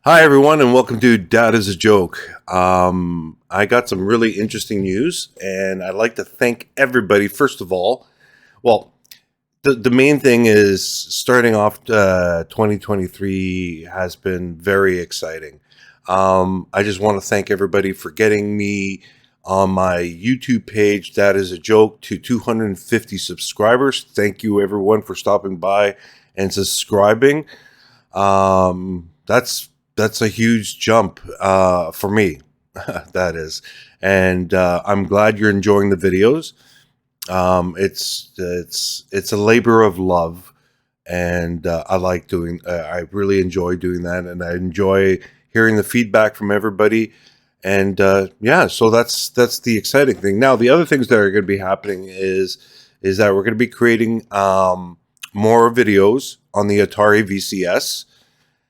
Hi, everyone, and welcome to Dadisajoke. I got some really interesting news, and I'd like to thank everybody, first of all. Well, the main thing is starting off 2023 has been very exciting. I just want to thank everybody for getting me on my YouTube page, Dadisajoke, to 250 subscribers. Thank you, everyone, for stopping by and subscribing. That's a huge jump for me. That is, and I'm glad you're enjoying the videos. It's a labor of love, and I like doing. I really enjoy doing that, and I enjoy hearing the feedback from everybody. And yeah, so that's the exciting thing. Now, the other things that are going to be happening is that we're going to be creating more videos on the Atari VCS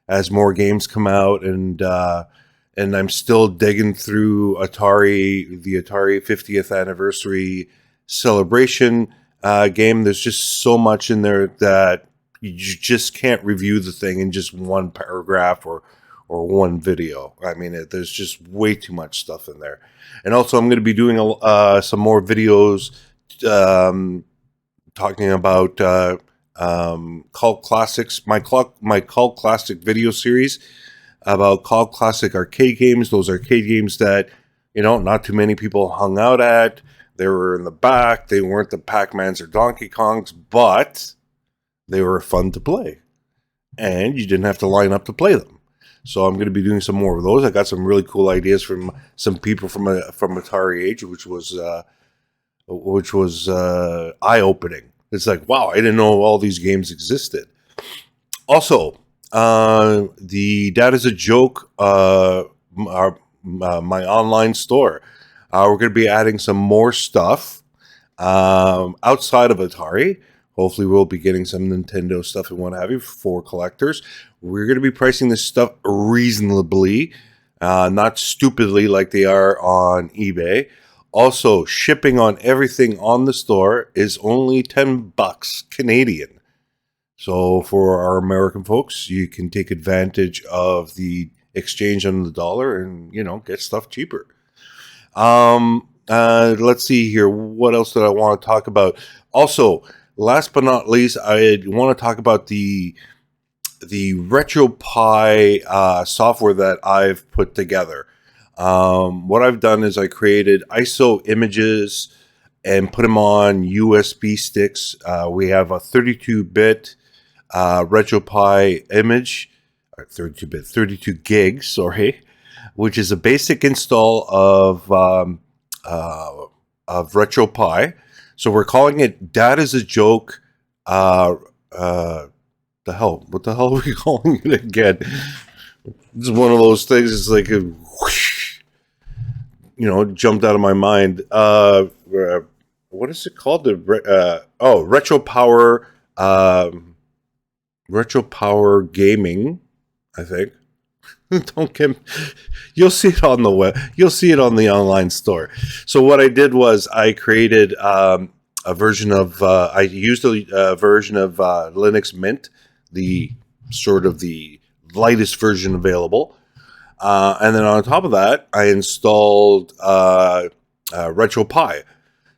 as more games come out, and I'm still digging through the Atari 50th anniversary celebration game. There's just so much in there that you just can't review the thing in just one paragraph or one video. I mean, there's just way too much stuff in there. And also, I'm going to be doing some more videos talking about cult classics, my cult classic video series about cult classic arcade games. Those arcade games that, not too many people hung out at. They were in the back. They weren't the Pac-Mans or Donkey Kongs, but they were fun to play, and you didn't have to line up to play them. So I'm going to be doing some more of those. I got some really cool ideas from some people from Atari Age, which was eye-opening. It's like, wow, I didn't know all these games existed. Also, the Dadisajoke, my online store. We're going to be adding some more stuff outside of Atari. Hopefully, we'll be getting some Nintendo stuff and what have you for collectors. We're going to be pricing this stuff reasonably, not stupidly like they are on eBay. Also, shipping on everything on the store is only $10 Canadian. So for our American folks, you can take advantage of the exchange on the dollar and, get stuff cheaper. Let's see here. What else did I want to talk about? Also, last but not least, I want to talk about the RetroPie software that I've put together. What I've done is I created ISO images and put them on USB sticks. We have a 32-bit RetroPie image, 32 gigs, sorry, which is a basic install of RetroPie. So we're calling it Dadisajoke. What the hell are we calling it again? This is one of those things. It's like a whoosh, jumped out of my mind. What is it called? Retro Power Gaming, I think. Don't get. You'll see it on the web. You'll see it on the online store. So what I did was I created a version of. I used a version of Linux Mint, the sort of the lightest version available. And then on top of that, I installed RetroPie.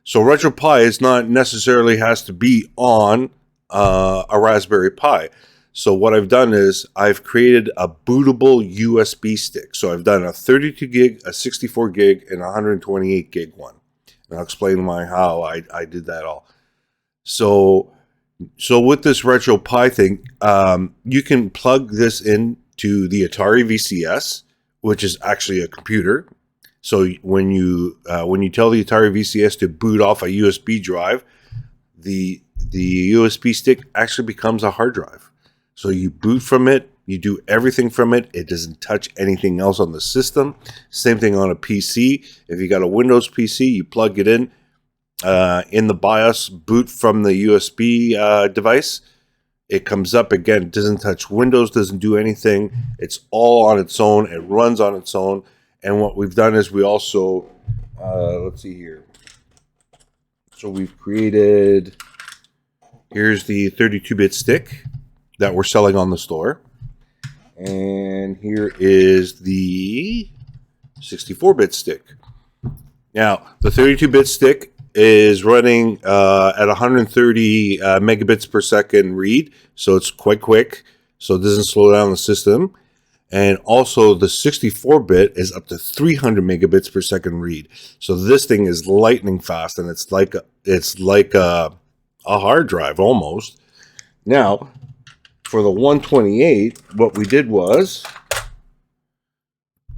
So RetroPie is not necessarily has to be on a Raspberry Pi. So what I've done is I've created a bootable USB stick. So I've done a 32 gig, a 64 gig, and a 128 gig one. And I'll explain how I did that all. So with this RetroPie thing, you can plug this into the Atari VCS, which is actually a computer. So when you tell the Atari VCS to boot off a USB drive, the USB stick actually becomes a hard drive. So you boot from it, you do everything from it. It doesn't touch anything else on the system. Same thing on a PC. If you got a Windows PC, you plug it in the BIOS, boot from the USB device. It comes up again. It doesn't touch Windows, doesn't do anything. It's all on its own. It runs on its own. And what we've done is we also, let's see here. So we've created, here's the 32-bit stick that we're selling on the store. And here is the 64-bit stick. Now, the 32-bit stick is running at 130 megabits per second read, so it's quite quick, so it doesn't slow down the system. And also, the 64-bit is up to 300 megabits per second read, so this thing is lightning fast, and it's like a hard drive almost. Now, for the 128, what we did was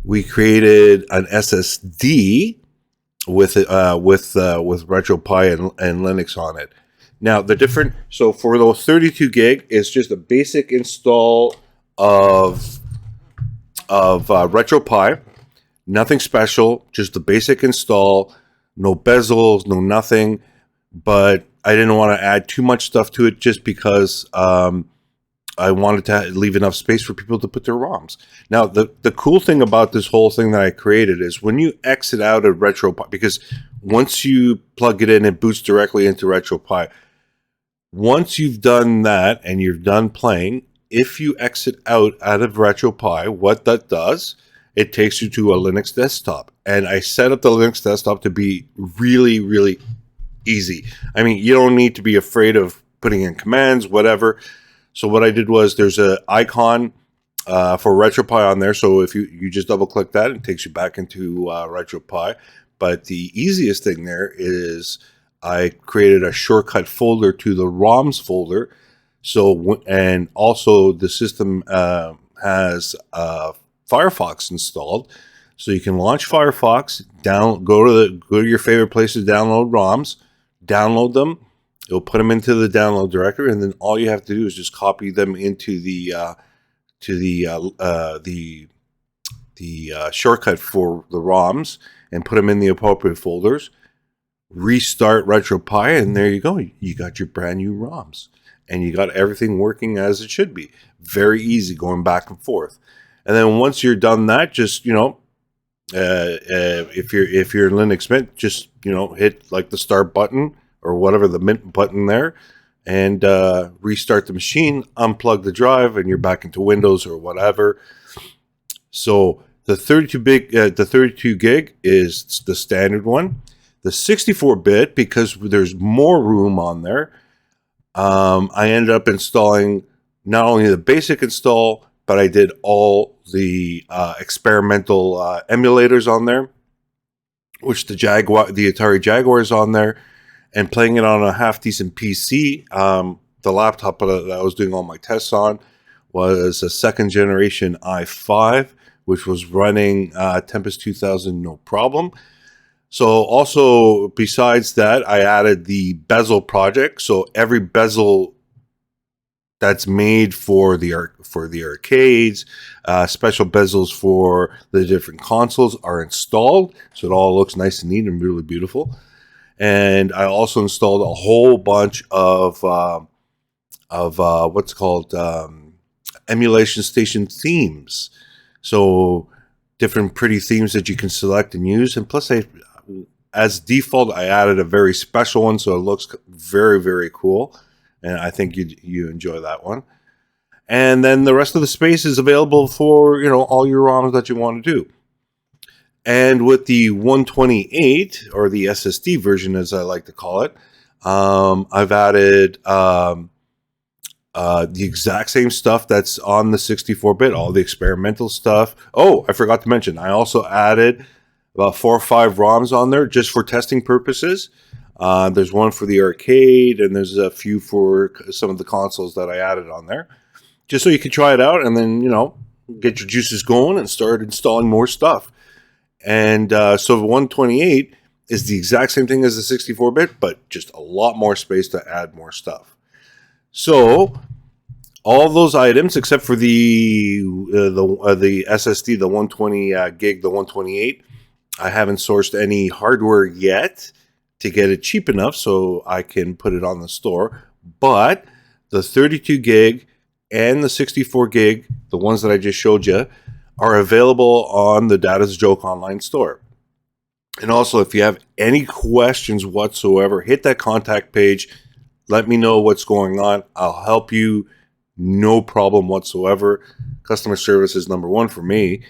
we created an SSD with RetroPie and Linux on it. Now so for those 32 gig, it's just a basic install of RetroPie, nothing special, just a basic install, no bezels, no nothing. But I didn't want to add too much stuff to it just because I wanted to leave enough space for people to put their ROMs. Now, the cool thing about this whole thing that I created is when you exit out of RetroPie, because once you plug it in, it boots directly into RetroPie. Once you've done that and you're done playing, if you exit out of RetroPie, what that does, it takes you to a Linux desktop. And I set up the Linux desktop to be really, really easy. I mean, you don't need to be afraid of putting in commands, whatever. So what I did was there's an icon for RetroPie on there. So if you just double click that, it takes you back into RetroPie. But the easiest thing there is I created a shortcut folder to the ROMs folder. So, and also the system has Firefox installed. So you can launch Firefox, go to your favorite place to download ROMs, download them. It'll put them into the download directory, and then all you have to do is just copy them into the shortcut for the ROMs and put them in the appropriate folders. Restart RetroPie, and there you go. You got your brand new ROMs, and you got everything working as it should be. Very easy going back and forth. And then once you're done that, just if you're in Linux Mint, just hit like the start button or whatever, the Mint button there, and restart the machine, unplug the drive, and you're back into Windows or whatever. So the 32 gig is the standard one. The 64-bit, because there's more room on there, I ended up installing not only the basic install, but I did all the experimental emulators on there, which the Atari Jaguar is on there. And playing it on a half-decent PC, the laptop that I was doing all my tests on was a second-generation i5, which was running Tempest 2000 no problem. So also, besides that, I added the bezel project. So every bezel that's made for the arcades, special bezels for the different consoles are installed. So it all looks nice and neat and really beautiful. And I also installed a whole bunch of what's called emulation station themes. So different pretty themes that you can select and use. And plus, as default, I added a very special one, so it looks very, very cool. And I think you enjoy that one. And then the rest of the space is available for all your ROMs that you want to do. And with the 128, or the SSD version, as I like to call it, I've added the exact same stuff that's on the 64-bit, all the experimental stuff. Oh, I forgot to mention, I also added about 4 or 5 ROMs on there just for testing purposes. There's one for the arcade, and there's a few for some of the consoles that I added on there, just so you can try it out and then, get your juices going and start installing more stuff. And so the 128 is the exact same thing as the 64-bit, but just a lot more space to add more stuff. So all those items, except for the SSD, the 120 gig, the 128, I haven't sourced any hardware yet to get it cheap enough so I can put it on the store. But the 32 gig and the 64 gig, the ones that I just showed you, are available on the Dadisajoke online store. And also, if you have any questions whatsoever, hit that contact page. Let me know what's going on. I'll help you no problem whatsoever. Customer service is number one for me.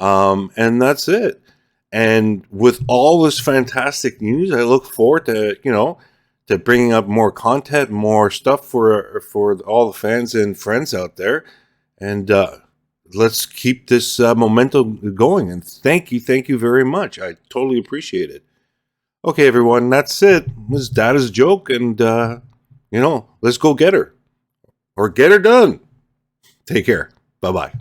And that's it. And with all this fantastic news, I look forward to, to bringing up more content, more stuff for all the fans and friends out there. And let's keep this momentum going. And thank you very much. I totally appreciate it. Okay, everyone, that's it. This is Dadisajoke, and let's go get her or get her done. Take care. Bye bye.